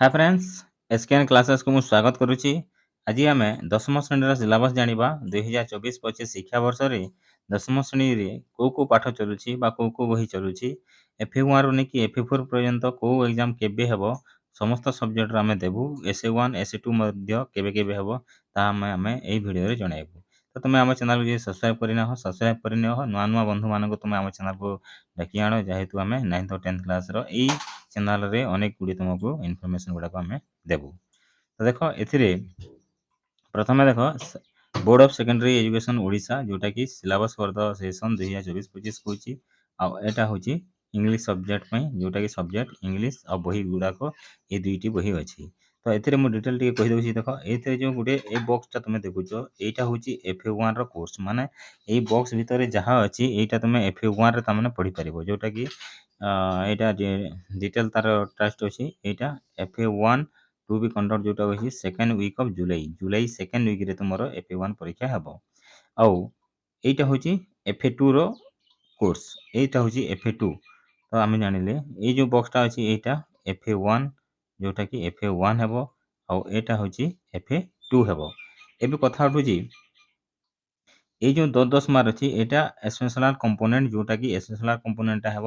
Hi friends, एसकेएन classes को ମୁଁ ସ୍ୱାଗତ କରୁଛି। ଆଜି ଆମେ ଦଶମ ଶ୍ରେଣୀର ସିଲାବସ୍ ଜାଣିବା। 2024-25 ଶିକ୍ଷାବର୍ଷରେ ଦଶମ ଶ୍ରେଣୀରେ କୋଉ ପାଠ ଚାଲୁଛି ବା କୋଉ ବହି ଚାଲୁଛି, FE1 ରୁ ନେଇକି FE4 ପର୍ଯ୍ୟନ୍ତ କୋଉ ଏକ୍ଜାମ୍ କେବେ ହେବ, ସମସ୍ତ ସବଜେକ୍ଟର ଆମେ ଦେବୁ। SE1 SE2 ମଧ୍ୟ କେବେ କେବେ ହେବ ତାହା ଆମେ ଏହି ଭିଡ଼ିଓରେ ଜଣାଇବୁ। ତ ତୁମେ ଆମ ଚ୍ୟାନେଲକୁ ଯଦି ସବସ୍କ୍ରାଇବ୍ କରିନାହ, ସବସ୍କ୍ରାଇବ୍ କରିନିଅ। ନୂଆ ବନ୍ଧୁମାନଙ୍କୁ ତୁମେ ଆମ ଚ୍ୟାନେଲକୁ ଡାକି ଆଣ, ଯେହେତୁ ଆମେ 9th ଓ 10th କ୍ଲାସ୍ର ଏଇ ଚ୍ୟାନେଲରେ ଅନେକ ଗୁଡ଼ିଏ ତୁମକୁ ଇନଫର୍ମେସନ୍ ଗୁଡ଼ାକ ଆମେ ଦେବୁ। ତ ଦେଖ ଏଥିରେ ପ୍ରଥମେ ଦେଖ board of secondary education Odisha, ଯେଉଁଟାକି ସିଲାବସ୍ ଫର୍ ଦ ସେସନ୍ 2024-25 କହୁଛି। ଆଉ ଏଇଟା ହେଉଛି ଇଂଲିଶ ସବଜେକ୍ଟ ପାଇଁ, ଯେଉଁଟାକି ସବଜେକ୍ଟ ଇଂଲିଶ ଆଉ ବହି ଗୁଡ଼ାକ ଏ ଦୁଇଟି ବହି ଅଛି। ତ ଏଥିରେ ମୁଁ ଡିଟେଲ୍ ଟିକେ କହିଦେଉଛି। ଦେଖ ଏଇଥିରେ ଯେଉଁ ଗୋଟେ ଏ ବକ୍ସଟା ତୁମେ ଦେଖୁଛ, ଏଇଟା ହେଉଛି FE1 ର କୋର୍ସ। ମାନେ ଏଇ ବକ୍ସ ଭିତରେ ଯାହା ଅଛି ଏଇଟା ତୁମେ FE1 ରେ ତାମାନେ ପଢ଼ିପାରିବ, ଯେଉଁଟାକି ଏଇଟା ଡିଟେଲ୍ ତାର ଟ୍ରାଷ୍ଟ ଅଛି। ଏଇଟା FE1 ଟୁ ବି କଣ୍ଡକ୍ଟ ଯେଉଁଟା ଅଛି second week off July 2nd ୱିକ୍ରେ ତୁମର FE1 ପରୀକ୍ଷା ହେବ। ଆଉ ଏଇଟା ହେଉଛି FE2 ର କୋର୍ସ, ଏଇଟା ହେଉଛି FE2। ତ ଆମେ ଜାଣିଲେ ଏଇ ଯେଉଁ ବକ୍ସଟା ଅଛି ଏଇଟା FE1, ଯେଉଁଟାକି FE1 ହେବ, ଆଉ ଏଇଟା ହେଉଛି FE2 ହେବ। ଏବେ କଥା ଉଠୁଛି এই ଯେଉଁ 10 ମାର୍କ ଅଛି ଏଇଟା ଏସେନ୍ସିଆଲ କମ୍ପୋନେଣ୍ଟ, ଯେଉଁଟାକି ଏସେନ୍ସିଆଲ କମ୍ପୋନେଣ୍ଟଟା ହେବ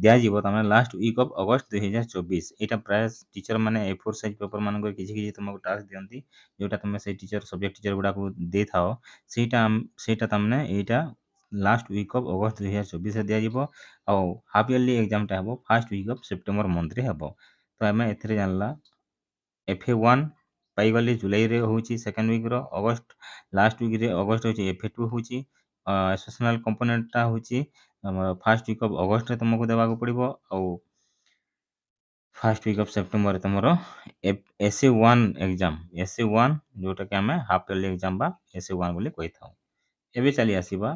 ଦିଆଯିବ ତାମାନେ ଲାଷ୍ଟ ୱିକ୍ ଅଫ୍ ଅଗଷ୍ଟ 2024। ଏଇଟା ପ୍ରାୟ ଟିଚର ମାନେ A4 ସାଇଜ୍ ପେପର ମାନଙ୍କରେ କିଛି କିଛି ତୁମକୁ ଟାସ୍କ ଦିଅନ୍ତି, ଯେଉଁଟା ତୁମେ ସେଇ ଟିଚର ସବଜେକ୍ଟ ଟିଚର ଗୁଡ଼ାକୁ ଦେଇଥାଅ। ସେଇଟା ତାମାନେ ଏଇଟା ଲାଷ୍ଟ ୱିକ୍ ଅଫ୍ ଅଗଷ୍ଟ 2024ରେ ଦିଆଯିବ। ଆଉ ହାଫ୍ ଇୟରଲି ଏକ୍ଜାମଟା ହେବ ଫାର୍ଷ୍ଟ ୱିକ୍ ଅଫ୍ ସେପ୍ଟେମ୍ବର ମନ୍ଥରେ ହେବ। ତ ଆମେ ଏଥିରେ ଜାଣିଲା FE1 ପାଇଗଲି ଜୁଲାଇରେ ହେଉଛି ସେକେଣ୍ଡ ୱିକ୍ର, ଅଗଷ୍ଟ ଲାଷ୍ଟ ୱିକ୍ରେ ଅଗଷ୍ଟ ହେଉଛି FE2 ହେଉଛି। ଏସେନ୍ସିଆଲ କମ୍ପୋନେଣ୍ଟଟା ହେଉଛି ଆମର ଫାର୍ଷ୍ଟ ୱିକ୍ ଅଫ୍ ଅଗଷ୍ଟରେ ତୁମକୁ ଦେବାକୁ ପଡ଼ିବ। ଆଉ ଫାର୍ଷ୍ଟ ୱିକ୍ ଅଫ୍ ସେପ୍ଟେମ୍ବରରେ ତୁମର SE1 ଏକ୍ଜାମ୍, SE1 ଯେଉଁଟାକି ଆମେ ହାଫ୍ ଇୟରଲି ଏକ୍ଜାମ୍ ବା SE1 ବୋଲି କହିଥାଉ। ଏବେ ଚାଲି ଆସିବା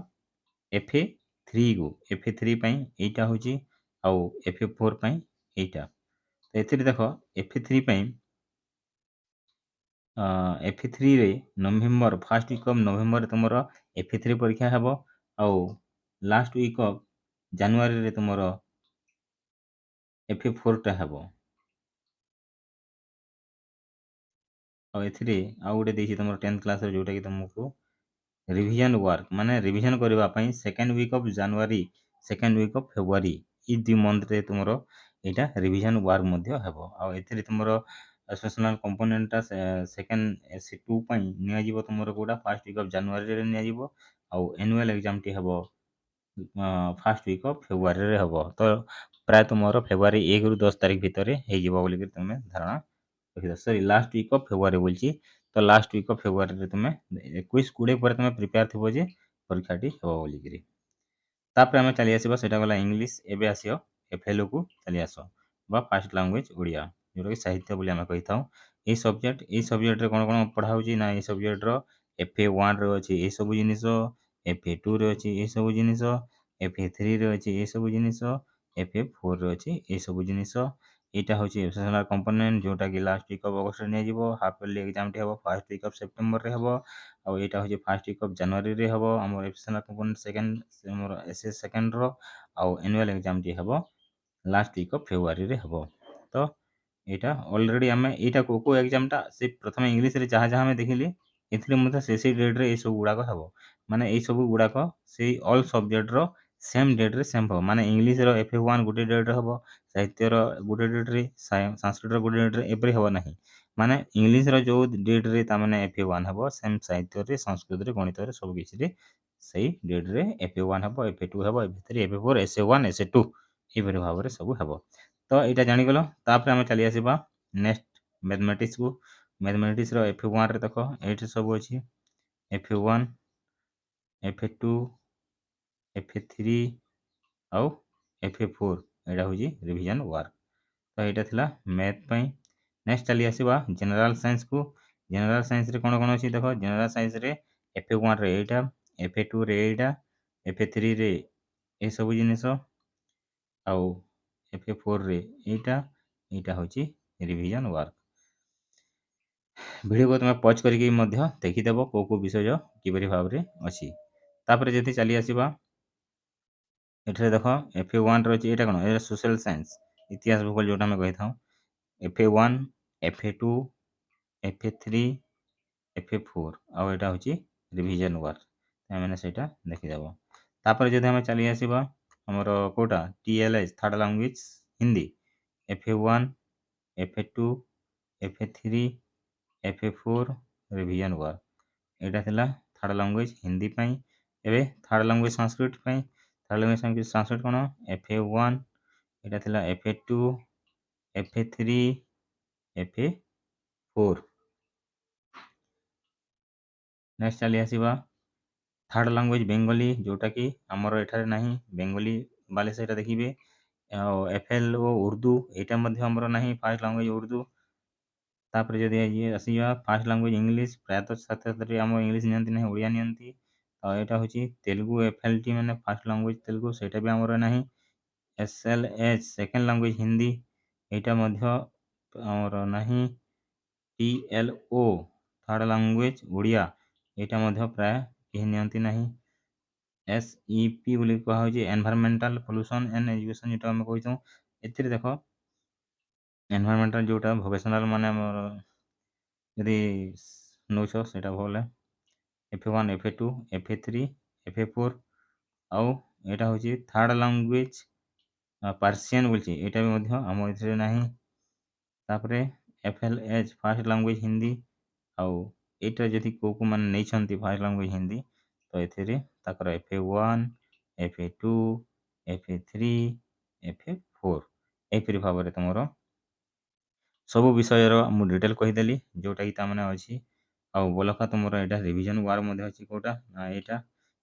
FE3କୁ। FE3 ପାଇଁ ଏଇଟା ହେଉଛି, ଆଉ FE4 ପାଇଁ ଏଇଟା। ଏଥିରେ ଦେଖ FE3 ପାଇଁ FE3ରେ ନଭେମ୍ବର ଫାର୍ଷ୍ଟ ୱିକ୍ ଅଫ୍ ନଭେମ୍ବରରେ ତୁମର FE3 ପରୀକ୍ଷା ହେବ। ଆଉ ଲାଷ୍ଟ ୱିକ୍ ଅଫ୍ ଜାନୁଆରୀରେ ତୁମର FE4ଟା ହେବ। ଆଉ ଏଥିରେ ଆଉ ଗୋଟେ ଦେଇଛି ତୁମର 10th କ୍ଲାସ୍ରେ, ଯେଉଁଟାକି ତୁମକୁ ରିଭିଜନ୍ ୱାର୍କ, ମାନେ ରିଭିଜନ୍ କରିବା ପାଇଁ ସେକେଣ୍ଡ ୱିକ୍ ଅଫ୍ ଜାନୁଆରୀ, ସେକେଣ୍ଡ ୱିକ୍ ଅଫ୍ ଫେବୃଆରୀ, ଏଇ 2 ମନ୍ଥରେ ତୁମର ଏଇଟା ରିଭିଜନ୍ ୱାର୍କ ମଧ୍ୟ ହେବ। ଆଉ ଏଥିରେ ତୁମର ଏସେନ୍ସିଆଲ କମ୍ପୋନେଣ୍ଟଟା ସେକେଣ୍ଡ SE2 ପାଇଁ ନିଆଯିବ ତୁମର କେଉଁଟା ଫାର୍ଷ୍ଟ ୱିକ୍ ଅଫ୍ ଜାନୁଆରୀରେ ନିଆଯିବ। ଆଉ ଆନୁଆଲ୍ ଏକ୍ଜାମଟି ହେବ ଫାର୍ଷ୍ଟ ୱିକ୍ ଅଫ୍ ଫେବୃଆରୀରେ ହେବ। ତ ପ୍ରାୟ ତୁମର ଫେବୃଆରୀ 1ରୁ 10 ତାରିଖ ଭିତରେ ହେଇଯିବ ବୋଲିକି ତୁମେ ଧାରଣା ରଖିଥାଅ। ସରି, ଲାଷ୍ଟ ୱିକ୍ ଅଫ୍ ଫେବୃଆରୀ ବୋଲଛି। ତ ଲାଷ୍ଟ ୱିକ୍ ଅଫ୍ ଫେବୃଆରୀରେ ତୁମେ 21-20 ପରେ ତୁମେ ପ୍ରିପେୟାର ଥିବ ଯେ ପରୀକ୍ଷାଟି ହେବ ବୋଲିକିରି। ତାପରେ ଆମେ ଚାଲି ଆସିବା, ସେଇଟା ଗଲା ଇଂଲିଶ। ଏବେ ଆସିବ FLକୁ ଚାଲି ଆସ, ବା ଫାର୍ଷ୍ଟ ଲାଙ୍ଗୁଏଜ ଓଡ଼ିଆ, ଯେଉଁଟାକି ସାହିତ୍ୟ ବୋଲି ଆମେ କହିଥାଉ। ଏଇ ସବଜେକ୍ଟରେ କ'ଣ କ'ଣ ପଢ଼ା ହେଉଛି ନା, ଏଇ ସବଜେକ୍ଟର FE1ରେ ଅଛି ଏସବୁ ଜିନିଷ, FE2ରେ ଅଛି ଏସବୁ ଜିନିଷ, FE3ରେ ଅଛି ଏସବୁ ଜିନିଷ, FE4ରେ ଅଛି ଏସବୁ ଜିନିଷ। ଏଇଟା ହେଉଛି ଏସେନ୍ସିଆଲ କମ୍ପୋନେଣ୍ଟ, ଯେଉଁଟାକି ଲାଷ୍ଟ ୱିକ୍ ଅଫ୍ ଅଗଷ୍ଟରେ ନିଆଯିବ। ହାଫ୍ ଇୟରଲି ଏକ୍ଜାମଟି ହେବ ଫାର୍ଷ୍ଟ ୱିକ୍ ଅଫ୍ ସେପ୍ଟେମ୍ବରରେ ହେବ। ଆଉ ଏଇଟା ହେଉଛି ଫାର୍ଷ୍ଟ ୱିକ୍ ଅଫ୍ ଜାନୁଆରୀରେ ହେବ ଆମର ଏସେନ୍ସିଆଲ କମ୍ପୋନେଣ୍ଟ ଆମର SE ସେକେଣ୍ଡର। ଆଉ ଆନୁଆଲ୍ ଏକ୍ଜାମଟି ହେବ ଲାଷ୍ଟ ୱିକ୍ ଅଫ୍ ଫେବୃଆରୀରେ ହେବ। ତ ଏଇଟା ଅଲରେଡ଼ି ଆମେ ଏଇଟା କୋଉ ଏକ୍ଜାମଟା ସେ ପ୍ରଥମେ ଇଂଲିଶରେ ଯାହା ଯାହା ଆମେ ଦେଖିଲି, ଏଥିରେ ମଧ୍ୟ ସେଇ ଡେଟ୍ରେ ଏଇସବୁ ଗୁଡ଼ାକ ହେବ। ମାନେ ଏଇସବୁ ଗୁଡ଼ାକ ସେଇ ଅଲ୍ ସବଜେକ୍ଟର ସେମ୍ ଡେଟ୍ରେ ସେମ୍ ହେବ। ମାନେ ଇଂଲିଶର FE1 ଗୋଟେ ଡେଟ୍ରେ ହେବ, ସାହିତ୍ୟର ଗୋଟେ ଡେଟ୍ରେ, ସାଂସ୍କୃତିର ଗୋଟେ ଡେଟ୍ରେ, ଏପରି ହେବ ନାହିଁ। ମାନେ ଇଂଲିଶର ଯେଉଁ ଡେଟ୍ରେ ତାମାନେ FE1 ହେବ, ସେମ୍ ସାହିତ୍ୟରେ, ସଂସ୍କୃତରେ, ଗଣିତରେ ସବୁ କିଛିରେ ସେଇ ଡେଟ୍ରେ FE1 ହେବ, FE2 ହେବ, FE3, FE4, SE1, SE2 ଏହିପରି ଭାବରେ ସବୁ ହେବ। ତ ଏଇଟା ଜାଣିଗଲ। ତାପରେ ଆମେ ଚାଲି ଆସିବା ନେକ୍ସଟ ମ୍ୟାଥମେଟିକ୍ସକୁ। ମ୍ୟାଥମେଟିକ୍ସର FE1ରେ ଦେଖ ଏଇଠି ସବୁ ଅଛି FE1, FE2, FE3 ଆଉ FE4। ଏଇଟା ହେଉଛି ରିଭିଜନ୍ ୱାର୍କ। ତ ଏଇଟା ଥିଲା ମ୍ୟାଥ୍ ପାଇଁ। ନେକ୍ସଟ ଚାଲି ଆସିବା ଜେନେରାଲ ସାଇନ୍ସକୁ। ଜେନେରାଲ ସାଇନ୍ସରେ କ'ଣ କ'ଣ ଅଛି ଦେଖ। ଜେନେରାଲ ସାଇନ୍ସରେ FE1ରେ ଏଇଟା, FE2ରେ ଏଇଟା, FE3ରେ ଏସବୁ ଜିନିଷ, ଆଉ FE4ରେ ଏଇଟା। ଏଇଟା ହେଉଛି ରିଭିଜନ୍ ୱାର୍କ। ଭିଡ଼ିଓକୁ ତୁମେ ପଜ୍ କରିକି ମଧ୍ୟ ଦେଖିଦେବ କେଉଁ ବିଷୟ କିପରି ଭାବରେ ଅଛି। ତାପରେ ଯଦି ଚାଲି ଆସିବା ଏଠାରେ ଦେଖ FE1ରେ ଅଛି ଏଇଟା କ'ଣ, ଏଇଟା ସୋସିଆଲ ସାଇନ୍ସ, ଇତିହାସ ଭୂଗୋଳ ଯେଉଁଟା ଆମେ କହିଥାଉ। FA1, FA2, FA3, FA4 ଆଉ ଏଇଟା ହେଉଛି ରିଭିଜନ୍ ୱାର୍କ। ଏମାନେ ସେଇଟା ଦେଖିଦେବ। ତାପରେ ଯଦି ଆମେ ଚାଲି ଆସିବା ଆମର କେଉଁଟା TLS third language Hindi, FA1, FA2, FA3, FA4 revision work. ଏଇଟା ଥିଲା ଥାର୍ଡ଼ ଲାଙ୍ଗୁଏଜ୍ ହିନ୍ଦୀ ପାଇଁ। ଏବେ ଥାର୍ଡ଼ ଲାଙ୍ଗୁଏଜ୍ ସଂସ୍କୃତ ପାଇଁ। ଥାର୍ଡ଼ ଲାଙ୍ଗୁଏଜ୍ ସଂସ୍କୃତ କ'ଣ FA1, ଏଇଟା ଥିଲା FA2, FA3, FA4। ନେକ୍ସଟ ଚାଲି ଆସିବା ଥାର୍ଡ଼ ଲାଙ୍ଗୁଏଜ୍ ବେଙ୍ଗଲୀ, ଯେଉଁଟାକି ଆମର ଏଠାରେ ନାହିଁ। ବେଙ୍ଗଲୀ ବାଲେ ସେଇଟା ଦେଖିବେ। ଆଉ FL ଓ ଉର୍ଦ୍ଦୁ ଏଇଟା ମଧ୍ୟ ଆମର ନାହିଁ ଫାର୍ଷ୍ଟ ଲାଙ୍ଗୁଏଜ୍ ଉର୍ଦ୍ଦୁ। ତାପରେ ଯଦି ଆସିବା ଫାର୍ଷ୍ଟ ଲାଙ୍ଗୁଏଜ୍ ଇଂଲିଶ, ପ୍ରାୟତଃ ଛାତ୍ରଛାତ୍ରୀ ଆମ ଇଂଲିଶ ନିଅନ୍ତି ନାହିଁ, ଓଡ଼ିଆ ନିଅନ୍ତି। ଆଉ ଏଇଟା ହେଉଛି ତେଲୁଗୁ FLT ମାନେ ଫାର୍ଷ୍ଟ ଲାଙ୍ଗୁଏଜ୍ ତେଲୁଗୁ, ସେଇଟା ବି ଆମର ନାହିଁ। SLH ସେକେଣ୍ଡ ଲାଙ୍ଗୁଏଜ୍ ହିନ୍ଦୀ, ଏଇଟା ମଧ୍ୟ ଆମର ନାହିଁ। TLO ଥାର୍ଡ଼ ଲାଙ୍ଗୁଏଜ୍ ଓଡ଼ିଆ, ଏଇଟା ମଧ୍ୟ ପ୍ରାୟ କେହି ନିଅନ୍ତି ନାହିଁ। SEP ବୋଲି କୁହାହେଉଛି ଏନଭାରମେଣ୍ଟାଲ ପଲ୍ୟୁସନ୍ ଆଣ୍ଡ ଏଜୁକେସନ୍, ଯେଉଁଟା ଆମେ କହିଥାଉ। ଏଥିରେ ଦେଖ ଏନଭାରମେଣ୍ଟାଲ ଯେଉଁଟା ଭୋକେସନାଲ ମାନେ ଆମର ଯଦି ନେଉଛ ସେଇଟା ଭଲ। FA1, FA2, FA3, FA4 ଆଉ ଏଇଟା ହେଉଛି ଥାର୍ଡ଼ ଲାଙ୍ଗୁଏଜ୍ ପାର୍ସିଆନ୍ ବୋଲଛି, ଏଇଟା ବି ମଧ୍ୟ ଆମ ଏଥିରେ ନାହିଁ। ତାପରେ FLH ଫାର୍ଷ୍ଟ ଲାଙ୍ଗୁଏଜ୍ ହିନ୍ଦୀ, ଆଉ ଏଇଟା ଯଦି କେଉଁ ମାନେ ନେଇଛନ୍ତି ଫାର୍ଷ୍ଟ ଲାଙ୍ଗୁଏଜ୍ ହିନ୍ଦୀ ତ ଏଥିରେ ତାଙ୍କର FA1, FA2, FA3, FA4 ଏହିପରି ଭାବରେ ତୁମର ସବୁ ବିଷୟର ମୁଁ ଡିଟେଲ୍ କହିଦେଲି ଯେଉଁଟାକି ତା'ମାନେ ଅଛି। ଆଉ ବଲକା ତୁମର ଏଇଟା ରିଭିଜନ୍ ୱାର୍କ ମଧ୍ୟ ଅଛି। କେଉଁଟା ନା ଏଇଟା,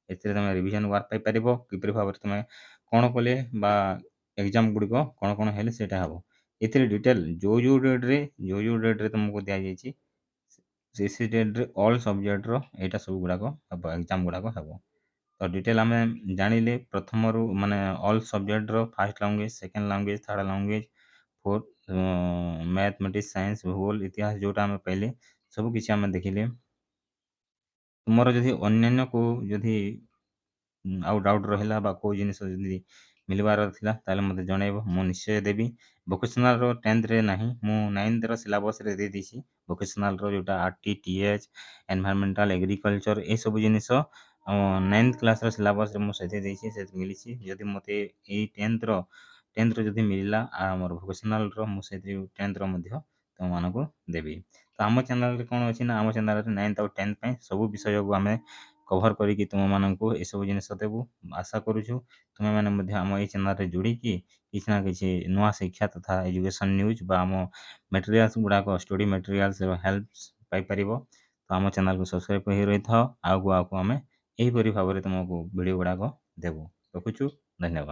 ଏଥିରେ ତୁମେ ରିଭିଜନ୍ ୱାର୍କ ପାଇପାରିବ। କିପରି ଭାବରେ ତୁମେ କ'ଣ କଲେ ବା ଏକ୍ଜାମ୍ ଗୁଡ଼ିକ କ'ଣ ହେଲେ ସେଇଟା ହେବ। ଏଥିରେ ଡିଟେଲ୍ ଯେଉଁ ଡେଟ୍ରେ ତୁମକୁ ଦିଆଯାଇଛି ସେ ଡେଟ୍ରେ ଅଲ୍ ସବଜେକ୍ଟର ଏଇଟା ସବୁ ଗୁଡ଼ାକ ହେବ, ଏକ୍ଜାମ୍ ଗୁଡ଼ାକ ହେବ। ତ ଡିଟେଲ୍ ଆମେ ଜାଣିଲେ ପ୍ରଥମରୁ ମାନେ ଅଲ୍ ସବଜେକ୍ଟର first language, second language, third language, fourth mathematics, science, ଭୂଗୋଳ, ଇତିହାସ ଯେଉଁଟା ଆମେ ପାଇଲେ ସବୁ କିଛି ଆମେ ଦେଖିଲେ। ତୁମର ଯଦି ଅନ୍ୟାନ୍ୟ କେଉଁ ଯଦି ଆଉ ଡାଉଟ୍ ରହିଲା ବା କେଉଁ ଜିନିଷ ଯଦି ମିଳିବାର ଥିଲା ତାହେଲେ ମୋତେ ଜଣାଇବ, ମୁଁ ନିଶ୍ଚୟ ଦେବି। ଭୋକେସନାଲ୍ର 10th ନାହିଁ, ମୁଁ 9th ସିଲାବସ୍ରେ ଦେଇଦେଇଛି। ଭୋକେସନାଲ୍ର ଯେଉଁଟା RT, TH, ଏନଭାରମେଣ୍ଟାଲ, ଏଗ୍ରିକଲଚର ଏସବୁ ଜିନିଷ 9th କ୍ଲାସ୍ର ସିଲାବସ୍ରେ ମୁଁ ସେଥିରେ ଦେଇଛି, ସେଥିରେ ମିଳିଛି। ଯଦି ମୋତେ ଏଇ 10th ଯଦି ମିଳିଲା ଆମର ଭୋକେସନାଲ୍ର, ମୁଁ ସେଥିରେ 10th ମଧ୍ୟ ତୁମମାନଙ୍କୁ ଦେବି। ତ ଆମ ଚ୍ୟାନେଲ୍ରେ କ'ଣ ଅଛି ନା, ଆମ ଚ୍ୟାନେଲ୍ରେ 9th ଆଉ 10th ପାଇଁ ସବୁ ବିଷୟକୁ ଆମେ କଭର୍ କରିକି ତୁମମାନଙ୍କୁ ଏସବୁ ଜିନିଷ ଦେବୁ। ଆଶା କରୁଛୁ ତୁମେମାନେ ମଧ୍ୟ ଆମ ଏଇ ଚ୍ୟାନେଲ୍ରେ ଯୋଡ଼ିକି କିଛି ନା କିଛି ନୂଆ ଶିକ୍ଷା ତଥା ଏଜୁକେସନ୍ ନ୍ୟୁଜ୍ ବା ଆମ ମେଟେରିଆଲ୍ସ ଗୁଡ଼ାକ ଷ୍ଟଡ଼ି ମେଟେରିଆଲ୍ସର ହେଲ୍ପ ପାଇପାରିବ। ତ ଆମ ଚ୍ୟାନେଲ୍କୁ ସବସ୍କ୍ରାଇବ୍ କରି ରହିଥାଅ। ଆଗକୁ ଆମେ ଏହିପରି ଭାବରେ ତୁମକୁ ଭିଡ଼ିଓ ଗୁଡ଼ାକ ଦେବୁ। ରଖୁଛୁ, ଧନ୍ୟବାଦ।